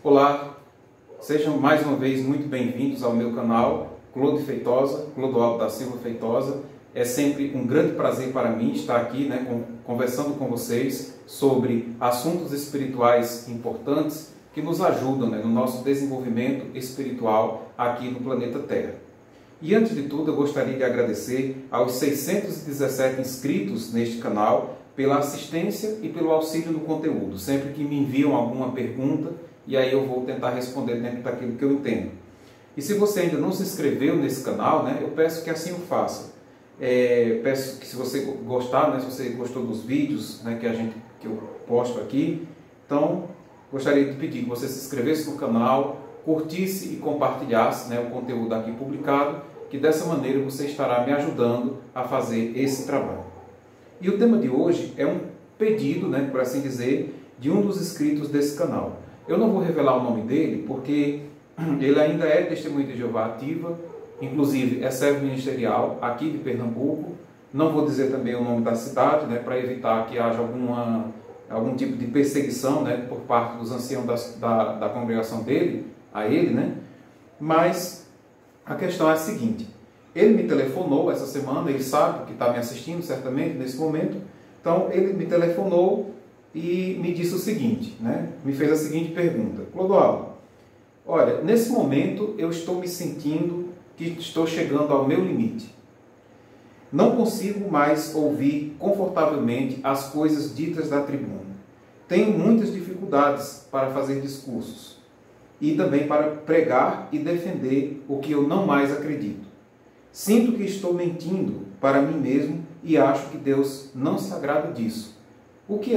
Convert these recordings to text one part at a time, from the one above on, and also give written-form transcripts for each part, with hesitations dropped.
Olá, sejam mais uma vez muito bem-vindos ao meu canal Clodo Feitosa, Clodoaldo da Silva Feitosa. É sempre um grande prazer para mim estar aqui, conversando com vocês sobre assuntos espirituais importantes que nos ajudam no nosso desenvolvimento espiritual aqui no planeta Terra. E antes de tudo, eu gostaria de agradecer aos 617 inscritos neste canal pela assistência e pelo auxílio no conteúdo. Sempre que me enviam alguma pergunta, e aí eu vou tentar responder dentro daquilo que eu entendo. E se você ainda não se inscreveu nesse canal, eu peço que assim o faça. Peço que se você gostar, se você gostou dos vídeos que eu posto aqui, então gostaria de pedir que você se inscrevesse no canal, curtisse e compartilhasse o conteúdo aqui publicado, que dessa maneira você estará me ajudando a fazer esse trabalho. E o tema de hoje é um pedido, por assim dizer, de um dos inscritos desse canal. Eu não vou revelar o nome dele, porque ele ainda é testemunha de Jeová ativa, inclusive é servo ministerial aqui de Pernambuco. Não vou dizer também o nome da cidade, para evitar que haja algum tipo de perseguição por parte dos anciãos da congregação dele, a ele, Mas a questão é a seguinte: ele me telefonou essa semana, ele sabe que está me assistindo certamente nesse momento, então ele me telefonou e me disse o seguinte, me fez a seguinte pergunta: Clodoaldo, olha, nesse momento eu estou me sentindo que estou chegando ao meu limite. Não consigo mais ouvir confortavelmente as coisas ditas da tribuna. Tenho muitas dificuldades para fazer discursos e também para pregar e defender o que eu não mais acredito. Sinto que estou mentindo para mim mesmo e acho que Deus não se agrada disso. O que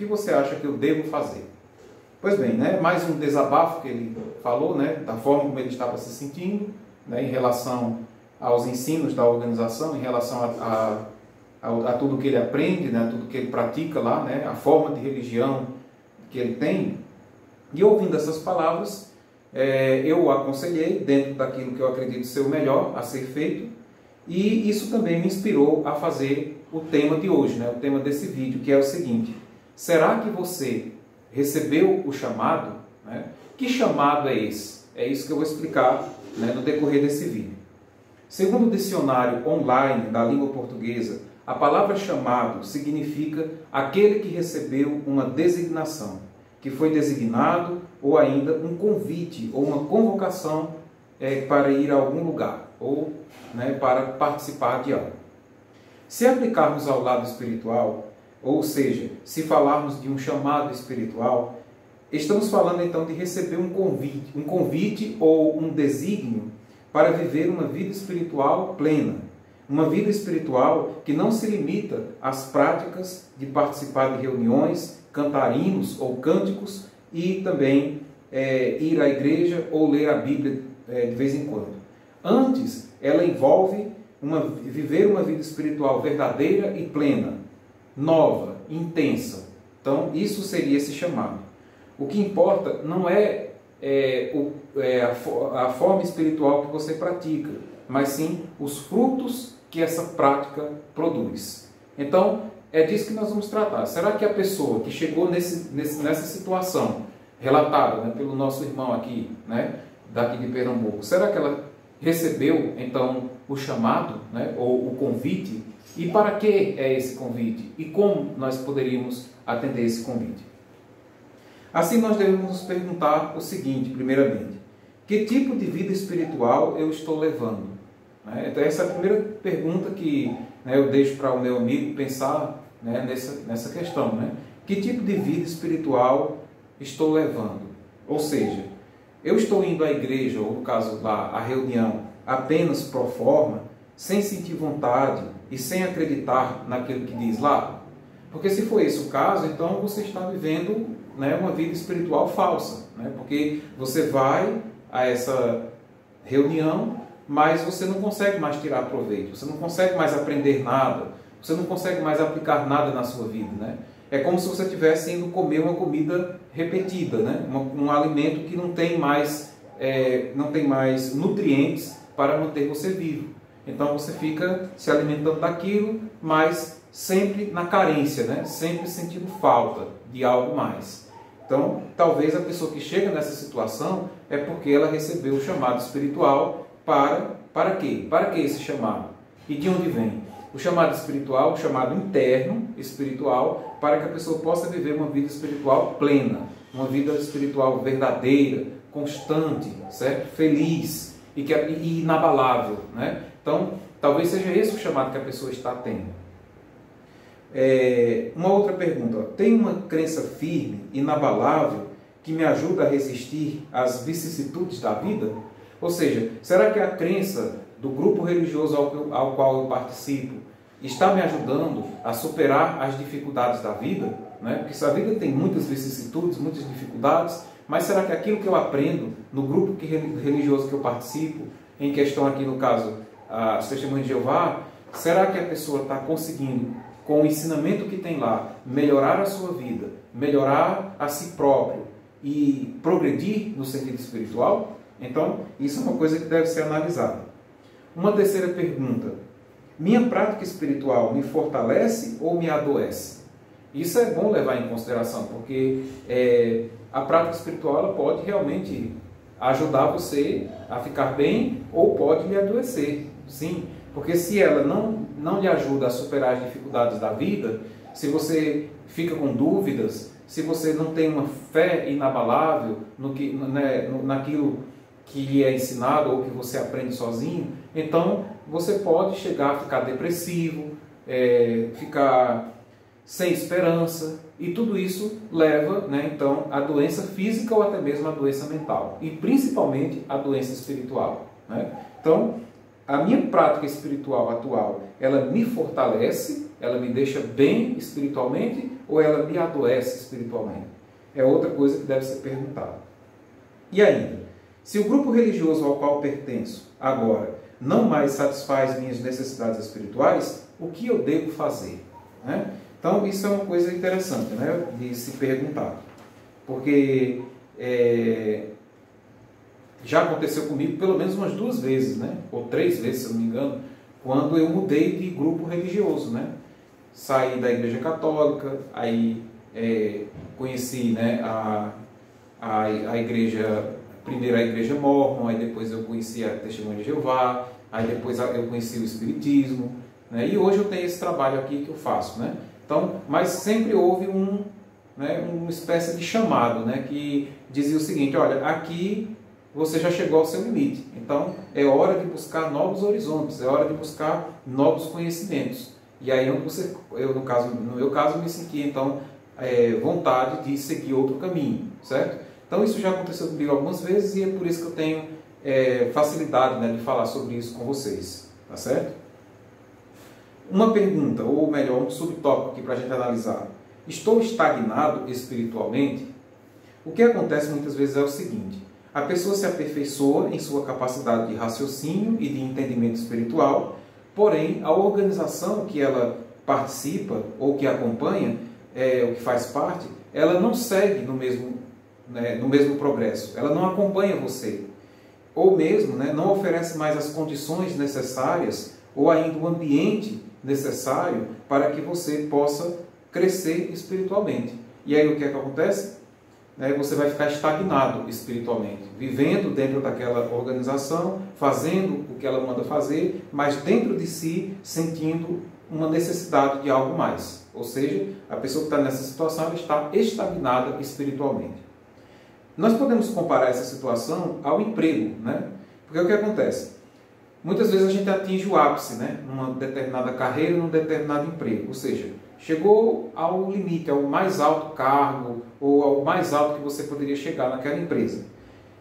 você acha que eu devo fazer? Pois bem, mais um desabafo que ele falou, da forma como ele estava se sentindo, em relação aos ensinos da organização, em relação a tudo que ele aprende, tudo que ele pratica lá, a forma de religião que ele tem. E ouvindo essas palavras, eu o aconselhei dentro daquilo que eu acredito ser o melhor a ser feito, e isso também me inspirou a fazer o tema de hoje, o tema desse vídeo, que é o seguinte: será que você recebeu o chamado? Que chamado é esse? É isso que eu vou explicar no decorrer desse vídeo. Segundo o dicionário online da língua portuguesa, a palavra chamado significa aquele que recebeu uma designação, que foi designado, ou ainda um convite ou uma convocação para ir a algum lugar, ou para participar de algo. Se aplicarmos ao lado espiritual, ou seja, se falarmos de um chamado espiritual, estamos falando então de receber um convite ou um desígnio para viver uma vida espiritual plena. Uma vida espiritual que não se limita às práticas de participar de reuniões, cantar hinos ou cânticos e também ir à igreja ou ler a Bíblia de vez em quando. Antes, ela envolve viver uma vida espiritual verdadeira e plena, nova, intensa. Então, isso seria esse chamado. O que importa não é a forma espiritual que você pratica, mas sim os frutos que essa prática produz. Então, é disso que nós vamos tratar. Será que a pessoa que chegou nessa situação, relatada pelo nosso irmão aqui, daqui de Pernambuco, será que ela recebeu, então, o chamado, ou o convite? E para que é esse convite? E como nós poderíamos atender esse convite? Assim, nós devemos nos perguntar o seguinte, primeiramente: que tipo de vida espiritual eu estou levando? Então, essa é a primeira pergunta que eu deixo para o meu amigo pensar nessa questão. Que tipo de vida espiritual estou levando? Ou seja, eu estou indo à igreja, ou no caso lá, à reunião, apenas pro forma, sem sentir vontade e sem acreditar naquilo que diz lá? Porque se for esse o caso, então você está vivendo uma vida espiritual falsa. Porque você vai a essa reunião, mas você não consegue mais tirar proveito, você não consegue mais aprender nada, você não consegue mais aplicar nada na sua vida. É como se você estivesse indo comer uma comida repetida, um alimento que não tem mais nutrientes para manter você vivo. Então você fica se alimentando daquilo, mas sempre na carência, sempre sentindo falta de algo mais. Então, talvez a pessoa que chega nessa situação é porque ela recebeu o chamado espiritual para quê? Para que esse chamado? E de onde vem? O chamado espiritual, o chamado interno espiritual, para que a pessoa possa viver uma vida espiritual plena, uma vida espiritual verdadeira, constante, certo? Feliz e inabalável, né? Então, talvez seja esse o chamado que a pessoa está tendo. Uma outra pergunta: tem uma crença firme, inabalável, que me ajuda a resistir às vicissitudes da vida? Ou seja, será que a crença do grupo religioso ao qual eu participo está me ajudando a superar as dificuldades da vida? Né? Porque a vida tem muitas vicissitudes, muitas dificuldades, mas será que aquilo que eu aprendo no grupo religioso que eu participo, em questão aqui no caso, as Testemunhas de Jeová, será que a pessoa está conseguindo, com o ensinamento que tem lá, melhorar a sua vida, melhorar a si próprio e progredir no sentido espiritual? Então, isso é uma coisa que deve ser analisada. Uma terceira pergunta: minha prática espiritual me fortalece ou me adoece? Isso é bom levar em consideração, porque a prática espiritual ela pode realmente ajudar você a ficar bem ou pode lhe adoecer. Sim, porque se ela não lhe ajuda a superar as dificuldades da vida, se você fica com dúvidas, se você não tem uma fé inabalável naquilo que lhe é ensinado ou que você aprende sozinho, então você pode chegar a ficar depressivo, ficar sem esperança, e tudo isso leva, então, à doença física ou até mesmo à doença mental, e principalmente à doença espiritual. Então, a minha prática espiritual atual, ela me fortalece, ela me deixa bem espiritualmente, ou ela me adoece espiritualmente? É outra coisa que deve ser perguntada. E ainda, se o grupo religioso ao qual pertenço agora não mais satisfaz minhas necessidades espirituais, o que eu devo fazer? Então, isso é uma coisa interessante, de se perguntar. Porque já aconteceu comigo pelo menos umas 2 vezes, ou 3 vezes, se eu não me engano, quando eu mudei de grupo religioso. Saí da Igreja Católica, aí conheci a igreja, primeiro a Igreja Mórmon, aí depois eu conheci a Testemunha de Jeová, aí depois eu conheci o Espiritismo, e hoje eu tenho esse trabalho aqui que eu faço. Então, mas sempre houve uma espécie de chamado, que dizia o seguinte: olha, aqui você já chegou ao seu limite, então é hora de buscar novos horizontes, é hora de buscar novos conhecimentos. E aí no meu caso, me senti então vontade de seguir outro caminho, certo? Então isso já aconteceu comigo algumas vezes e é por isso que eu tenho facilidade de falar sobre isso com vocês, tá certo? Uma pergunta, ou melhor, um subtópico aqui para a gente analisar: estou estagnado espiritualmente? O que acontece muitas vezes é o seguinte: a pessoa se aperfeiçoa em sua capacidade de raciocínio e de entendimento espiritual, porém a organização que ela participa ou que acompanha, o que faz parte, ela não segue no mesmo progresso, ela não acompanha você, ou mesmo não oferece mais as condições necessárias ou ainda o ambiente necessário para que você possa crescer espiritualmente. E aí o que é que acontece? Você vai ficar estagnado espiritualmente, vivendo dentro daquela organização, fazendo o que ela manda fazer, mas dentro de si sentindo uma necessidade de algo mais. Ou seja, a pessoa que está nessa situação ela está estagnada espiritualmente. Nós podemos comparar essa situação ao emprego, porque o que acontece? Muitas vezes a gente atinge o ápice, numa determinada carreira, num determinado emprego, ou seja, chegou ao limite, ao mais alto cargo ou ao mais alto que você poderia chegar naquela empresa.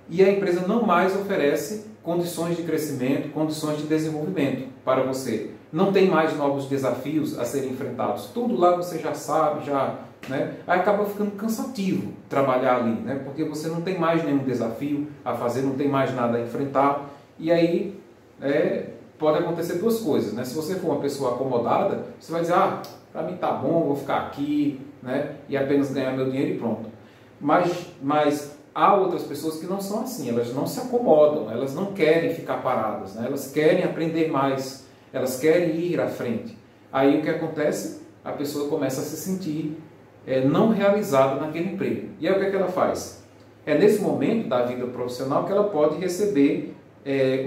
E a empresa não mais oferece condições de crescimento, condições de desenvolvimento para você. Não tem mais novos desafios a serem enfrentados. Tudo lá você já sabe, aí acaba ficando cansativo trabalhar ali, porque você não tem mais nenhum desafio a fazer, não tem mais nada a enfrentar. E aí pode acontecer 2 coisas. Se você for uma pessoa acomodada, você vai dizer: para mim tá bom, vou ficar aqui, e apenas ganhar meu dinheiro e pronto. Mas há outras pessoas que não são assim, elas não se acomodam, elas não querem ficar paradas, elas querem aprender mais, elas querem ir à frente. Aí o que acontece? A pessoa começa a se sentir não realizada naquele emprego. E aí o que é que ela faz? É nesse momento da vida profissional que ela pode receber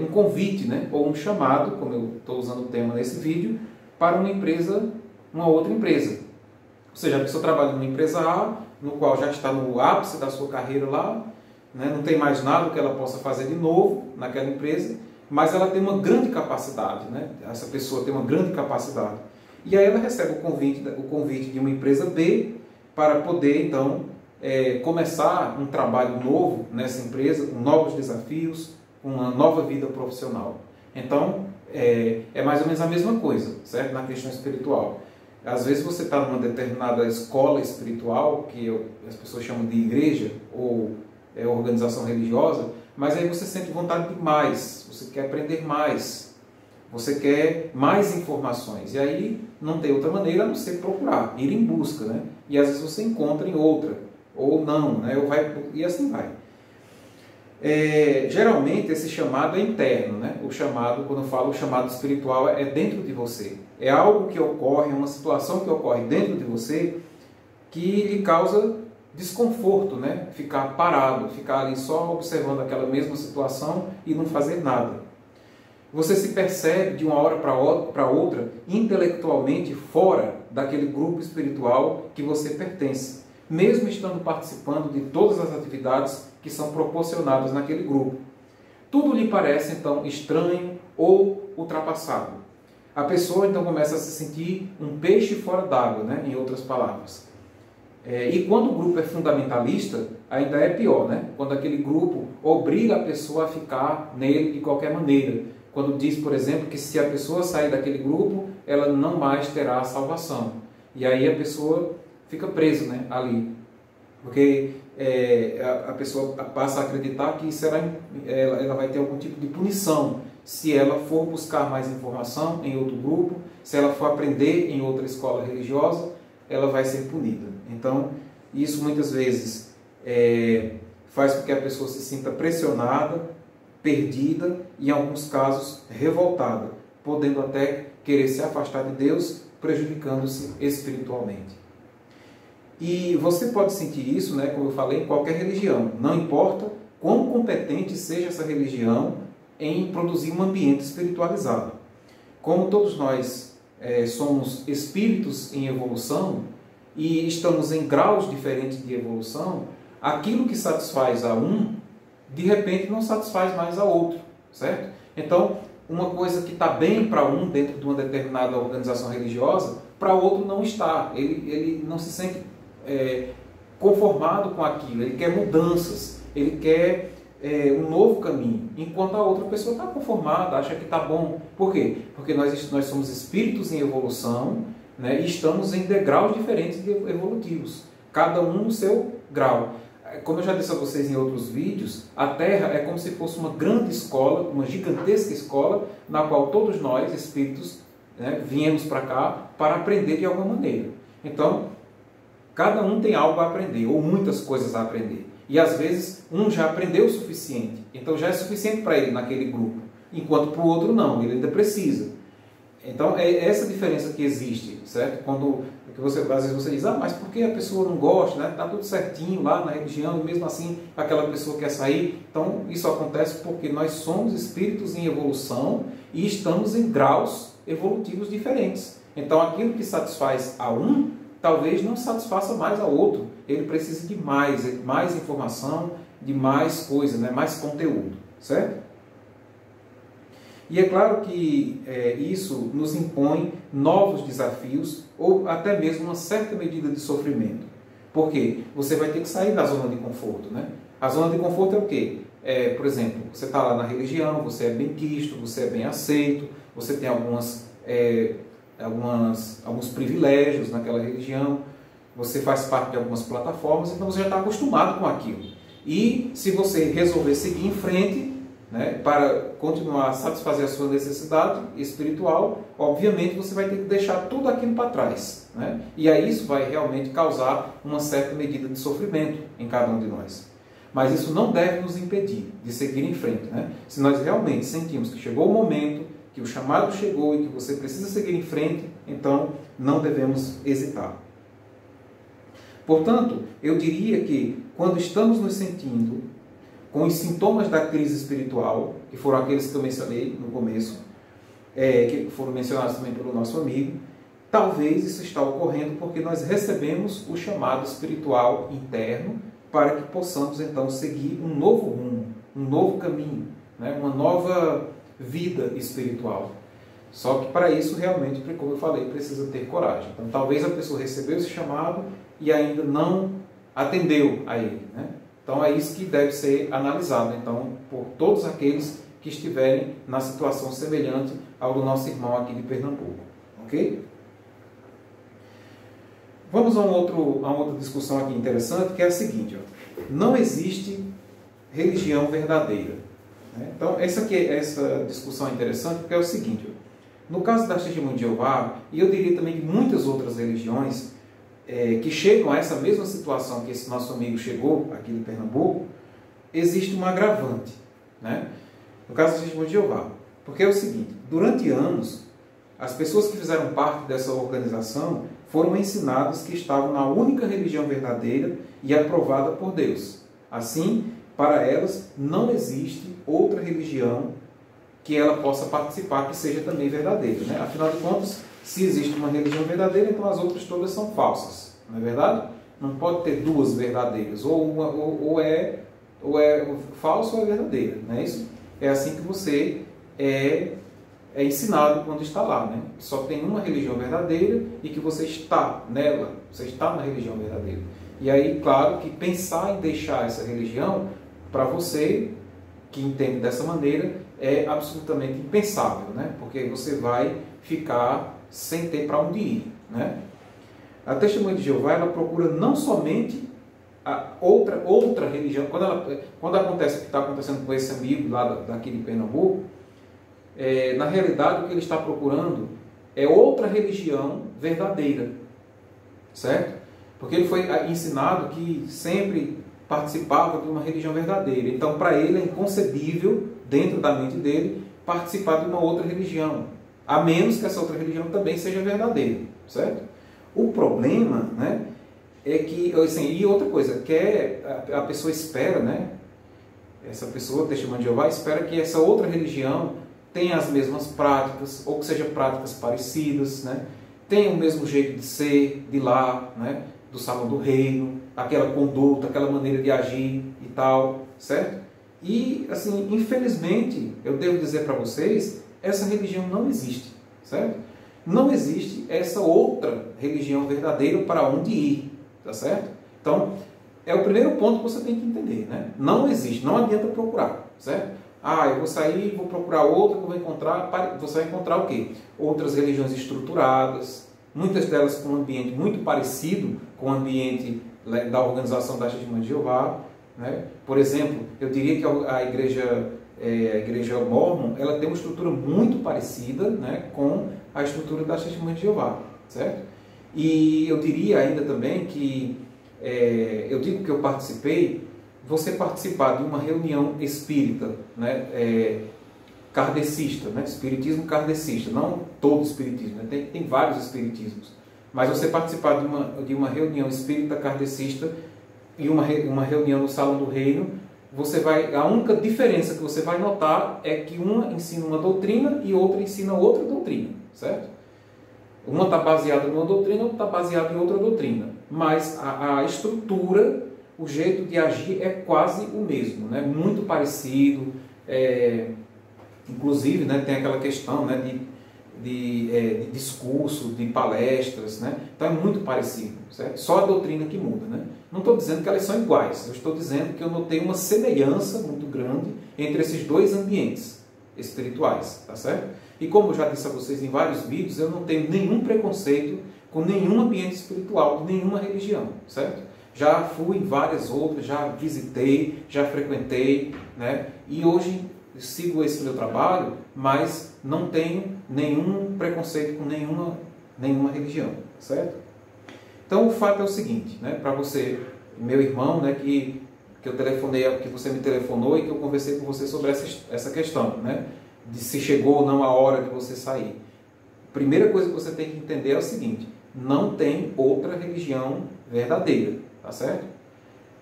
um convite, né? Ou um chamado, como eu estou usando o tema nesse vídeo, para uma outra empresa. Ou seja, a pessoa trabalha numa empresa A, no qual já está no ápice da sua carreira lá, né? Não tem mais nada que ela possa fazer de novo naquela empresa, mas ela tem uma grande capacidade, né? Essa pessoa tem uma grande capacidade. E aí ela recebe o convite de uma empresa B para poder, então, começar um trabalho novo nessa empresa, com novos desafios, com uma nova vida profissional. Então, é mais ou menos a mesma coisa, certo? Na questão espiritual. Às vezes você está numa determinada escola espiritual, que as pessoas chamam de igreja ou organização religiosa, mas aí você sente vontade de mais, você quer aprender mais, você quer mais informações. E aí não tem outra maneira a não ser procurar, ir em busca, né? E às vezes você encontra em outra, ou não, né? E assim vai. Geralmente esse chamado é interno, né? O chamado, quando eu falo o chamado espiritual, é dentro de você. É algo que ocorre, uma situação que ocorre dentro de você que lhe causa desconforto, né? Ficar parado, ficar ali só observando aquela mesma situação e não fazer nada. Você se percebe de uma hora para outra intelectualmente fora daquele grupo espiritual que você pertence, mesmo estando participando de todas as atividades que são proporcionadas naquele grupo. Tudo lhe parece então estranho ou ultrapassado. A pessoa então começa a se sentir um peixe fora d'água, né? Em outras palavras. E quando o grupo é fundamentalista, ainda é pior, né? Quando aquele grupo obriga a pessoa a ficar nele de qualquer maneira. Quando diz, por exemplo, que se a pessoa sair daquele grupo, ela não mais terá a salvação. E aí a pessoa fica presa, né, ali. Porque a pessoa passa a acreditar que ela vai ter algum tipo de punição se ela for buscar mais informação em outro grupo, se ela for aprender em outra escola religiosa, ela vai ser punida. Então, isso muitas vezes faz com que a pessoa se sinta pressionada, perdida e, em alguns casos, revoltada, podendo até querer se afastar de Deus, prejudicando-se espiritualmente. E você pode sentir isso, né, como eu falei, em qualquer religião. Não importa quão competente seja essa religião em produzir um ambiente espiritualizado. Como todos nós somos espíritos em evolução e estamos em graus diferentes de evolução, aquilo que satisfaz a um, de repente não satisfaz mais a outro, certo? Então, uma coisa que está bem para um dentro de uma determinada organização religiosa, para outro não está. Ele não se sente conformado com aquilo, ele quer mudanças, ele quer um novo caminho, enquanto a outra pessoa está conformada, acha que está bom. Por quê? Porque nós somos espíritos em evolução, né, e estamos em degraus diferentes de evolutivos, cada um no seu grau. Como eu já disse a vocês em outros vídeos, a Terra é como se fosse uma grande escola, uma gigantesca escola, na qual todos nós, espíritos, né, viemos para cá para aprender de alguma maneira. Então, cada um tem algo a aprender, ou muitas coisas a aprender. E às vezes, um já aprendeu o suficiente, então já é suficiente para ele naquele grupo, enquanto para o outro não, ele ainda precisa. Então, é essa diferença que existe, certo? Às vezes você diz, mas por que a pessoa não gosta, né? Está tudo certinho lá na religião e mesmo assim aquela pessoa quer sair. Então, isso acontece porque nós somos espíritos em evolução e estamos em graus evolutivos diferentes. Então, aquilo que satisfaz a um, talvez não satisfaça mais ao outro. Ele precisa de mais informação, de mais coisa, né? Mais conteúdo, certo? E é claro que isso nos impõe novos desafios ou até mesmo uma certa medida de sofrimento. Por quê? Você vai ter que sair da zona de conforto, né? A zona de conforto é o quê? Por exemplo, você está lá na religião, você é bem quisto, você é bem aceito, você tem alguns privilégios naquela religião, você faz parte de algumas plataformas, então você já está acostumado com aquilo. E se você resolver seguir em frente, né, para continuar a satisfazer a sua necessidade espiritual, obviamente você vai ter que deixar tudo aquilo para trás, né? E aí isso vai realmente causar uma certa medida de sofrimento em cada um de nós. Mas isso não deve nos impedir de seguir em frente, né? Se nós realmente sentimos que chegou o momento, que o chamado chegou e que você precisa seguir em frente, então não devemos hesitar. Portanto, eu diria que quando estamos nos sentindo com os sintomas da crise espiritual, que foram aqueles que eu mencionei no começo, que foram mencionados também pelo nosso amigo, talvez isso está ocorrendo porque nós recebemos o chamado espiritual interno para que possamos então seguir um novo rumo, um novo caminho, né? Uma nova vida espiritual. Só que para isso realmente, como eu falei, precisa ter coragem. Então talvez a pessoa recebeu esse chamado e ainda não atendeu a ele, né? Então é isso que deve ser analisado então por todos aqueles que estiverem na situação semelhante ao do nosso irmão aqui de Pernambuco, ok? Vamos a uma outra discussão aqui interessante, que é a seguinte: ó, não existe religião verdadeira, né? Então essa discussão é interessante porque é o seguinte: ó, no caso da Testemunha de Jeová, e eu diria também de muitas outras religiões que chegam a essa mesma situação que esse nosso amigo chegou aqui em Pernambuco, existe um agravante, né? No caso da Testemunha de Jeová, porque é o seguinte: durante anos, as pessoas que fizeram parte dessa organização foram ensinadas que estavam na única religião verdadeira e aprovada por Deus. Assim, para elas, não existe outra religião que ela possa participar que seja também verdadeira, né? Afinal de contas, se existe uma religião verdadeira, então as outras todas são falsas, não é verdade? Não pode ter duas verdadeiras, ou é falso ou é verdadeira, não é isso? É assim que você é ensinado quando está lá, né? Só tem uma religião verdadeira e que você está nela, você está na religião verdadeira. E aí, claro, que pensar em deixar essa religião, para você que entende dessa maneira, é absolutamente impensável, né? Porque você vai ficar sem ter para onde ir, né? A Testemunha de Jeová, ela procura não somente a outra religião. Quando acontece o que está acontecendo com esse amigo lá daqui de Pernambuco, na realidade o que ele está procurando é outra religião verdadeira, certo? Porque ele foi ensinado que sempre participava de uma religião verdadeira. Então, para ele é inconcebível, dentro da mente dele, participar de uma outra religião, a menos que essa outra religião também seja verdadeira, certo? O problema, né, é que, assim, e outra coisa, que a pessoa espera, né, essa pessoa, Testemunha de Jeová, espera que essa outra religião tenha as mesmas práticas, ou que sejam práticas parecidas, né, tenha o mesmo jeito de ser, de lá, né, do salão do reino, aquela conduta, aquela maneira de agir e tal, certo? E, assim, infelizmente, eu devo dizer para vocês, essa religião não existe, certo? Não existe essa outra religião verdadeira para onde ir, tá certo? Então, é o primeiro ponto que você tem que entender, né? Não existe, não adianta procurar, certo? Eu vou sair, vou procurar outra que eu vou encontrar, você vai encontrar o quê? Outras religiões estruturadas, muitas delas com um ambiente muito parecido com o ambiente da organização da Testemunha de Jeová, né? Por exemplo, eu diria que a igreja Mormon, ela tem uma estrutura muito parecida, né, com a estrutura da Testemunha de Jeová, certo? E eu diria ainda também que, eu digo que eu participei, você participar de uma reunião espírita, né, kardecista, né, espiritismo kardecista, não todo espiritismo, né, tem vários espiritismos, mas você participar de uma reunião espírita kardecista e uma reunião no Salão do Reino, a única diferença que você vai notar é que uma ensina uma doutrina e outra ensina outra doutrina, certo? Uma está baseada numa doutrina, outra está baseada em outra doutrina, mas a estrutura, o jeito de agir é quase o mesmo, né? Muito parecido, inclusive, né, tem aquela questão, né, de discurso, de palestras, né? Então é muito parecido, certo? Só a doutrina que muda, né? Não estou dizendo que elas são iguais, eu estou dizendo que eu notei uma semelhança muito grande entre esses dois ambientes espirituais, tá certo? E como eu já disse a vocês em vários vídeos, eu não tenho nenhum preconceito com nenhum ambiente espiritual, de nenhuma religião, certo? Já fui em várias outras, já visitei, já frequentei, né? E hoje sigo esse meu trabalho, mas não tenho nenhum preconceito com nenhuma religião, certo? Então o fato é o seguinte, né, para você, meu irmão, né, que eu telefonei, que você me telefonou e que eu conversei com você sobre essa questão, né, de se chegou ou não a hora de você sair. Primeira coisa que você tem que entender é o seguinte: não tem outra religião verdadeira, tá certo?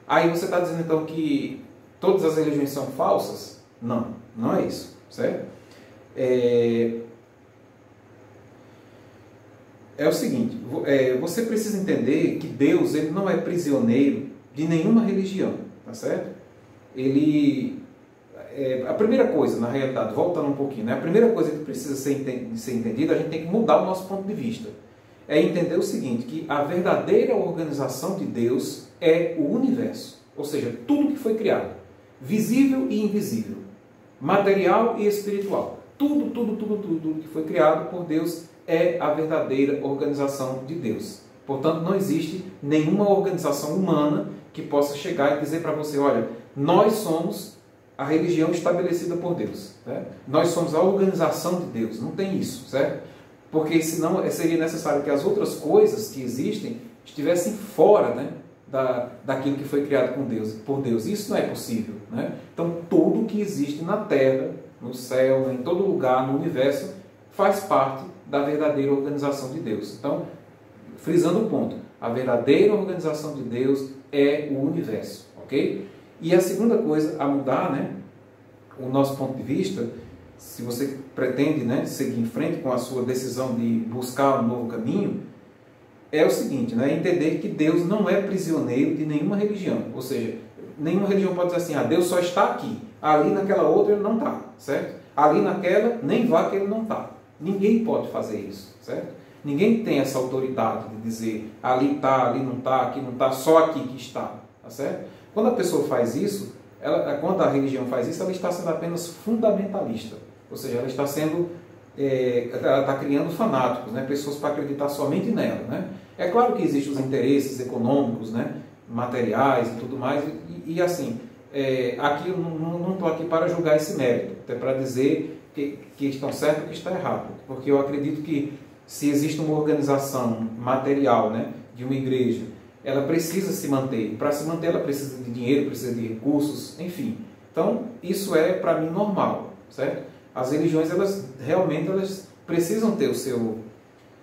Aí você está dizendo então que todas as religiões são falsas? Não, não é isso, certo? É o seguinte, você precisa entender que Deus, ele não é prisioneiro de nenhuma religião, tá certo? A primeira coisa, na realidade, voltando um pouquinho, né? A primeira coisa que precisa ser entendida, a gente tem que mudar o nosso ponto de vista. É entender o seguinte, que a verdadeira organização de Deus é o universo, ou seja, tudo que foi criado, visível e invisível, material e espiritual. Tudo que foi criado por Deus é a verdadeira organização de Deus. Portanto, não existe nenhuma organização humana que possa chegar e dizer para você, olha, nós somos a religião estabelecida por Deus. Certo? Nós somos a organização de Deus. Não tem isso, certo? Porque senão seria necessário que as outras coisas que existem estivessem fora, né, daquilo que foi criado por Deus. Isso não é possível. Né? Então, tudo que existe na Terra, no céu, em todo lugar, no universo, faz parte da verdadeira organização de Deus. Então, frisando o ponto, a verdadeira organização de Deus é o universo, ok? E a segunda coisa a mudar, né, o nosso ponto de vista, se você pretende, né, seguir em frente com a sua decisão de buscar um novo caminho, é o seguinte, né, entender que Deus não é prisioneiro de nenhuma religião. Ou seja, nenhuma religião pode dizer assim, Deus só está aqui, ali naquela outra ele não está, certo? Ali naquela, nem vá que ele não está. Ninguém pode fazer isso, certo? Ninguém tem essa autoridade de dizer ali está, ali não está, aqui não está, só aqui que está, tá certo? Quando a pessoa faz isso, quando a religião faz isso, ela está sendo apenas fundamentalista, ou seja, ela está sendo, ela está criando fanáticos, né? Pessoas para acreditar somente nela, né? É claro que existem os interesses econômicos, né? Materiais e tudo mais, e assim, aqui eu não estou aqui para julgar esse mérito, até para dizer que estão certos ou que está errado, porque eu acredito que se existe uma organização material, né, de uma igreja, ela precisa se manter. Para se manter, ela precisa de dinheiro, precisa de recursos, enfim. Então, isso é, para mim, normal, certo? As religiões, realmente precisam ter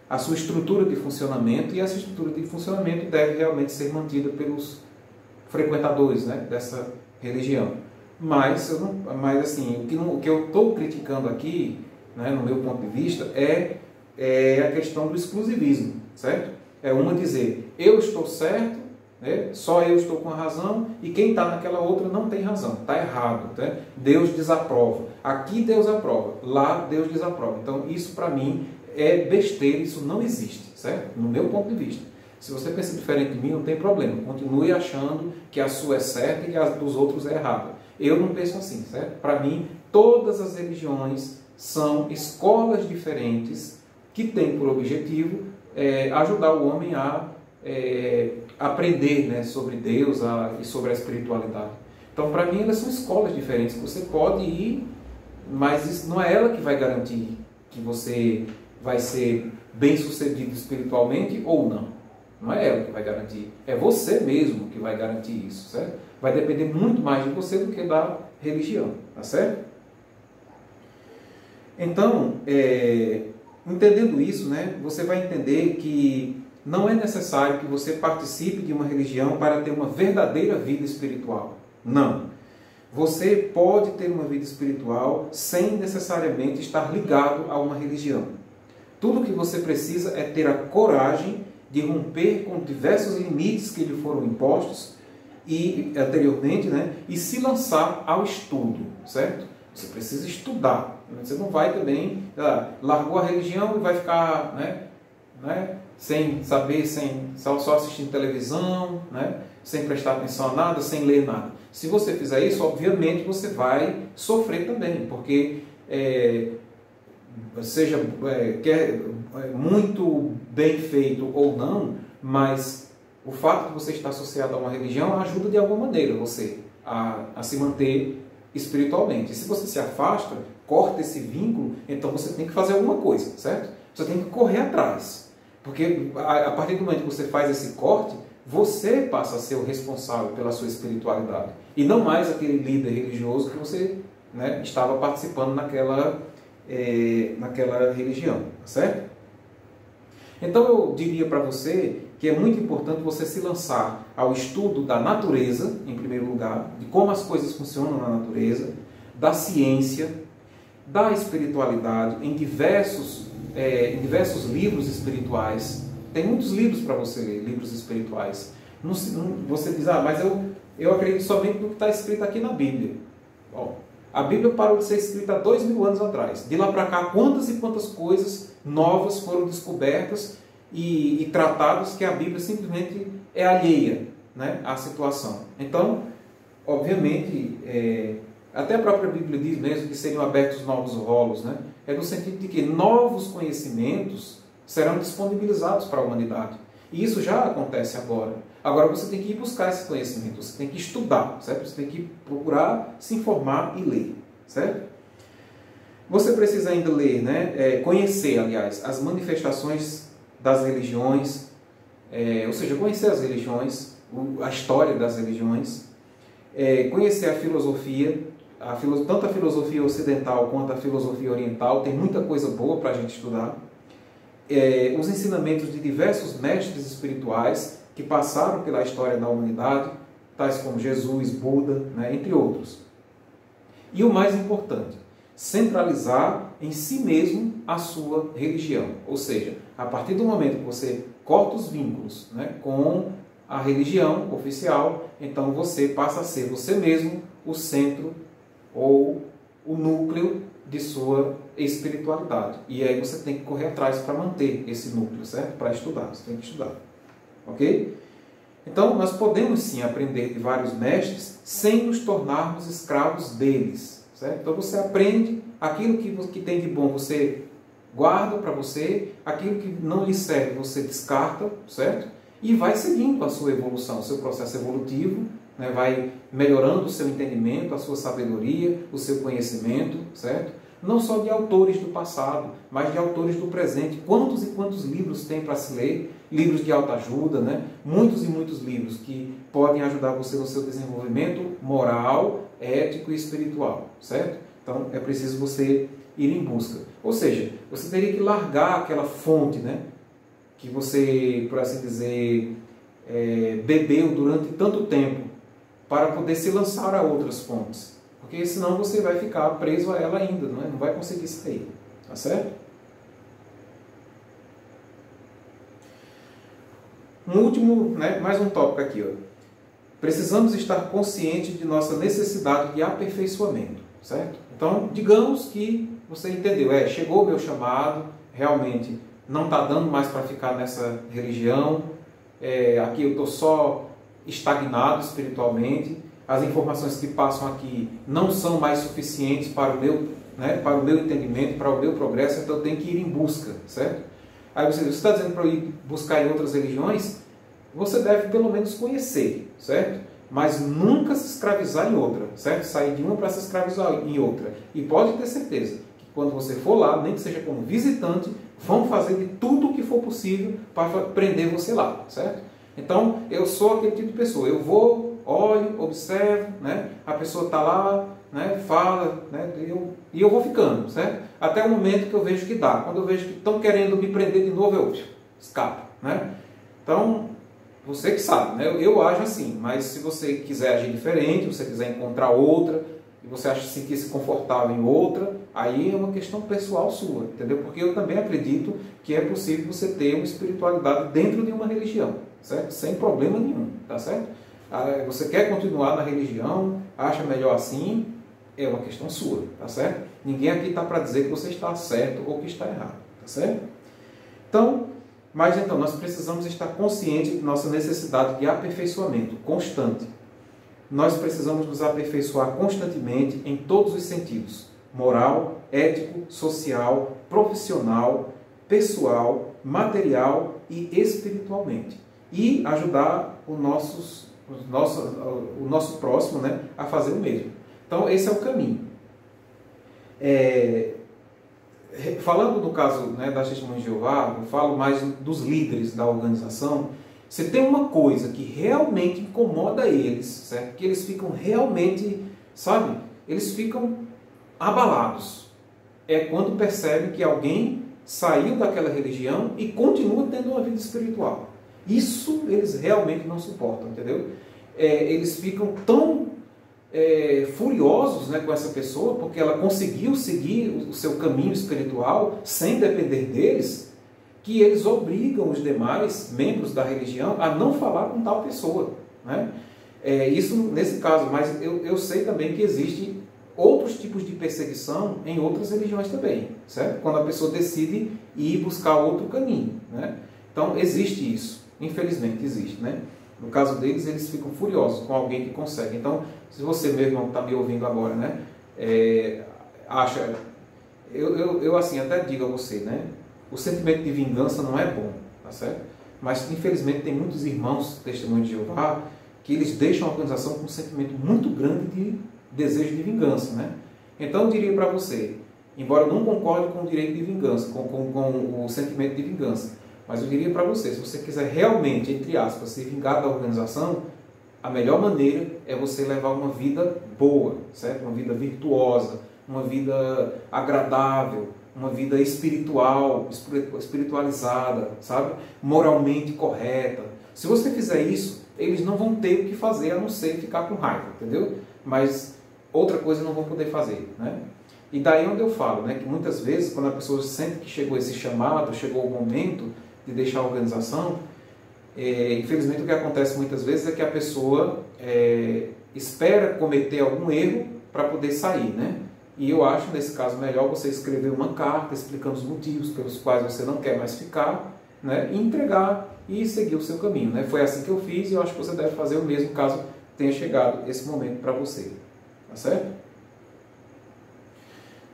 a sua estrutura de funcionamento, e essa estrutura de funcionamento deve realmente ser mantida pelos frequentadores, né, dessa religião. Mas assim, o que eu estou criticando aqui, né, no meu ponto de vista, é a questão do exclusivismo, certo? É uma dizer, eu estou certo, né, só eu estou com a razão, e quem está naquela outra não tem razão, está errado. Né? Deus desaprova. Aqui Deus aprova, lá Deus desaprova. Então isso para mim é besteira, isso não existe, certo? No meu ponto de vista. Se você pensa diferente de mim, não tem problema. Continue achando que a sua é certa e a dos outros é errada. Eu não penso assim, certo? Para mim, todas as religiões são escolas diferentes que têm por objetivo ajudar o homem a aprender, né, sobre Deus e sobre a espiritualidade. Então, para mim, elas são escolas diferentes. Você pode ir, mas isso não é ela que vai garantir que você vai ser bem-sucedido espiritualmente ou não. Não é ela que vai garantir. É você mesmo que vai garantir isso, certo? Vai depender muito mais de você do que da religião, tá certo? Então, entendendo isso, né, você vai entender que não é necessário que você participe de uma religião para ter uma verdadeira vida espiritual. Não. Você pode ter uma vida espiritual sem necessariamente estar ligado a uma religião. Tudo o que você precisa é ter a coragem de romper com diversos limites que lhe foram impostos anteriormente, né, e se lançar ao estudo, certo? Você precisa estudar. Você não vai também, largou a religião e vai ficar, né, sem saber, só assistindo televisão, né, sem prestar atenção a nada, sem ler nada. Se você fizer isso, obviamente você vai sofrer também, porque quer muito bem feito ou não, mas o fato de você estar associado a uma religião ajuda de alguma maneira você a se manter espiritualmente. E se você se afasta, corta esse vínculo, então você tem que fazer alguma coisa, certo? Você tem que correr atrás. Porque a partir do momento que você faz esse corte, você passa a ser o responsável pela sua espiritualidade. E não mais aquele líder religioso que você, né, estava participando naquela religião, certo? Então eu diria para você que é muito importante você se lançar ao estudo da natureza, em primeiro lugar, de como as coisas funcionam na natureza, da ciência, da espiritualidade, em diversos livros espirituais. Tem muitos livros para você ler, livros espirituais. Você diz, mas eu acredito somente no que está escrito aqui na Bíblia. Bom, a Bíblia parou de ser escrita há 2000 anos atrás. De lá para cá, quantas e quantas coisas novas foram descobertas e tratadas que a Bíblia simplesmente é alheia, né, à situação. Então, obviamente, até a própria Bíblia diz mesmo que seriam abertos novos rolos, né? É no sentido de que novos conhecimentos serão disponibilizados para a humanidade. E isso já acontece agora. Agora você tem que ir buscar esse conhecimento, você tem que estudar, certo? Você tem que procurar se informar e ler, certo? Você precisa ainda ler, né? Conhecer, aliás, as manifestações das religiões, ou seja, conhecer as religiões, a história das religiões, conhecer a filosofia, tanto a filosofia ocidental quanto a filosofia oriental, tem muita coisa boa para a gente estudar. Os ensinamentos de diversos mestres espirituais que passaram pela história da humanidade, tais como Jesus, Buda, né, entre outros. E o mais importante, centralizar em si mesmo a sua religião. Ou seja, a partir do momento que você corta os vínculos, né, com a religião oficial, então você passa a ser você mesmo o centro ou o núcleo de sua espiritualidade. E aí você tem que correr atrás para manter esse núcleo, certo? Para estudar, você tem que estudar. Ok? Então, nós podemos sim aprender de vários mestres sem nos tornarmos escravos deles, certo? Então você aprende aquilo que tem de bom, você guarda para você, aquilo que não lhe serve você descarta, certo? E vai seguindo a sua evolução, o seu processo evolutivo, né? Vai melhorando o seu entendimento, a sua sabedoria, o seu conhecimento, certo? Não só de autores do passado, mas de autores do presente. Quantos e quantos livros tem para se ler? Livros de autoajuda, né? Muitos e muitos livros que podem ajudar você no seu desenvolvimento moral, ético e espiritual, certo? Então é preciso você ir em busca. Ou seja, você teria que largar aquela fonte, né, que você, por assim dizer, bebeu durante tanto tempo, para poder se lançar a outras fontes. Porque senão você vai ficar preso a ela ainda, não vai conseguir sair. Tá certo? Um último, né, mais um tópico aqui. Ó. Precisamos estar conscientes de nossa necessidade de aperfeiçoamento. Certo? Então, digamos que você entendeu. Chegou o meu chamado, realmente não está dando mais para ficar nessa religião. Aqui eu estou só estagnado espiritualmente. As informações que passam aqui não são mais suficientes para o meu entendimento, para o meu progresso, então eu tenho que ir em busca, certo? Aí você está dizendo para eu ir buscar em outras religiões? Você deve pelo menos conhecer, certo? Mas nunca se escravizar em outra, certo? Sair de uma para se escravizar em outra. E pode ter certeza que quando você for lá, nem que seja como visitante, vão fazer de tudo o que for possível para prender você lá, certo? Então, eu sou aquele tipo de pessoa, eu vou, olho, observo, né? A pessoa está lá, né? Fala, né? E eu vou ficando, certo? Até o momento que eu vejo que dá. Quando eu vejo que estão querendo me prender de novo, eu escapo, né? Então, você que sabe, né? Eu ajo assim, mas se você quiser agir diferente, se você quiser encontrar outra, e você acha se sentir-se confortável em outra, aí é uma questão pessoal sua, entendeu? Porque eu também acredito que é possível você ter uma espiritualidade dentro de uma religião, certo? Sem problema nenhum, tá certo? Você quer continuar na religião, acha melhor assim, é uma questão sua, tá certo? Ninguém aqui está para dizer que você está certo ou que está errado, tá certo? Então, nós precisamos estar conscientes de nossa necessidade de aperfeiçoamento constante. Nós precisamos nos aperfeiçoar constantemente em todos os sentidos: moral, ético, social, profissional, pessoal, material e espiritualmente. E ajudar o nosso próximo, né, a fazer o mesmo. Então, esse é o caminho. Falando no caso, né, das Testemunhas de Jeová, eu falo mais dos líderes da organização. Se tem uma coisa que realmente incomoda eles, certo? Que eles ficam realmente, sabe? Eles ficam abalados. É quando percebem que alguém saiu daquela religião e continua tendo uma vida espiritual. Isso eles realmente não suportam, entendeu? Eles ficam tão furiosos, né, com essa pessoa, porque ela conseguiu seguir o seu caminho espiritual sem depender deles, que eles obrigam os demais membros da religião a não falar com tal pessoa, né? Isso nesse caso, mas eu sei também que existe outros tipos de perseguição em outras religiões também, certo? Quando a pessoa decide ir buscar outro caminho, né? Então existe isso, infelizmente existe, né? No caso deles, eles ficam furiosos com alguém que consegue. Então, se você mesmo está me ouvindo agora, né, acha, eu assim até digo a você, né, o sentimento de vingança não é bom, tá certo? Mas infelizmente tem muitos irmãos testemunhos de Jeová que eles deixam a organização com um sentimento muito grande de desejo de vingança, né? Então eu diria para você, embora eu não concorde com o direito de vingança, com o sentimento de vingança, mas eu diria para você, se você quiser realmente, entre aspas, se vingar da organização, a melhor maneira é você levar uma vida boa, certo? Uma vida virtuosa, uma vida agradável, uma vida espiritual, espiritualizada, sabe? Moralmente correta. Se você fizer isso, eles não vão ter o que fazer, a não ser ficar com raiva, entendeu? Mas outra coisa não vão poder fazer, né? E daí onde eu falo, né, que muitas vezes, quando a pessoa sente que chegou esse chamado, chegou o momento de deixar a organização, infelizmente o que acontece muitas vezes é que a pessoa espera cometer algum erro para poder sair, né? E eu acho, nesse caso, melhor você escrever uma carta explicando os motivos pelos quais você não quer mais ficar, né? E entregar e seguir o seu caminho, né? Foi assim que eu fiz e eu acho que você deve fazer o mesmo caso tenha chegado esse momento para você, tá certo?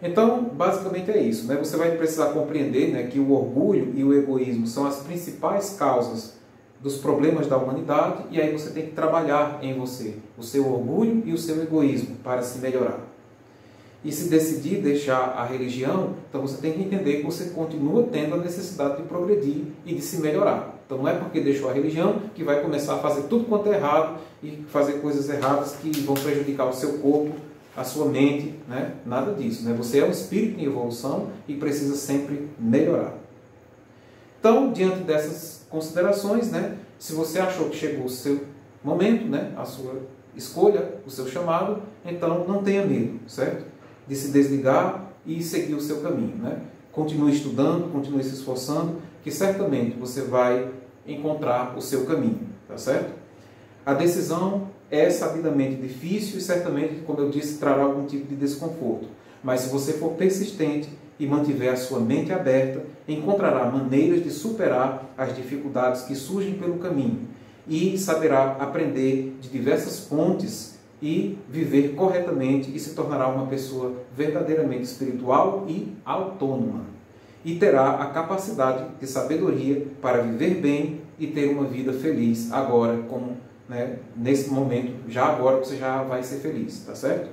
Então, basicamente é isso, né? Você vai precisar compreender, né, que o orgulho e o egoísmo são as principais causas dos problemas da humanidade, e aí você tem que trabalhar em você o seu orgulho e o seu egoísmo para se melhorar. E se decidir deixar a religião, então você tem que entender que você continua tendo a necessidade de progredir e de se melhorar. Então não é porque deixou a religião que vai começar a fazer tudo quanto é errado e fazer coisas erradas que vão prejudicar o seu corpo, a sua mente, né? Nada disso, né? Você é um espírito em evolução e precisa sempre melhorar. Então, diante dessas considerações, né, se você achou que chegou o seu momento, né, a sua escolha, o seu chamado, então não tenha medo, certo? De se desligar e seguir o seu caminho, né? Continue estudando, continue se esforçando, que certamente você vai encontrar o seu caminho, tá certo? A decisão é sabidamente difícil e certamente, como eu disse, trará algum tipo de desconforto. Mas se você for persistente e mantiver a sua mente aberta, encontrará maneiras de superar as dificuldades que surgem pelo caminho e saberá aprender de diversas fontes e viver corretamente e se tornará uma pessoa verdadeiramente espiritual e autônoma. E terá a capacidade de sabedoria para viver bem e ter uma vida feliz agora, como, né, nesse momento, já agora você já vai ser feliz, tá certo?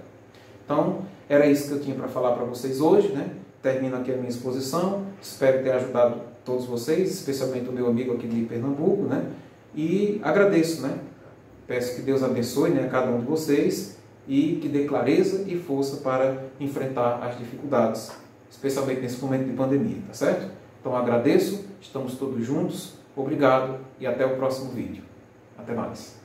Então, era isso que eu tinha para falar para vocês hoje, né? Termino aqui a minha exposição, espero ter ajudado todos vocês, especialmente o meu amigo aqui de Pernambuco, né? E agradeço, né? Peço que Deus abençoe, né, cada um de vocês e que dê clareza e força para enfrentar as dificuldades, especialmente nesse momento de pandemia, tá certo? Então agradeço, estamos todos juntos, obrigado e até o próximo vídeo. Até mais.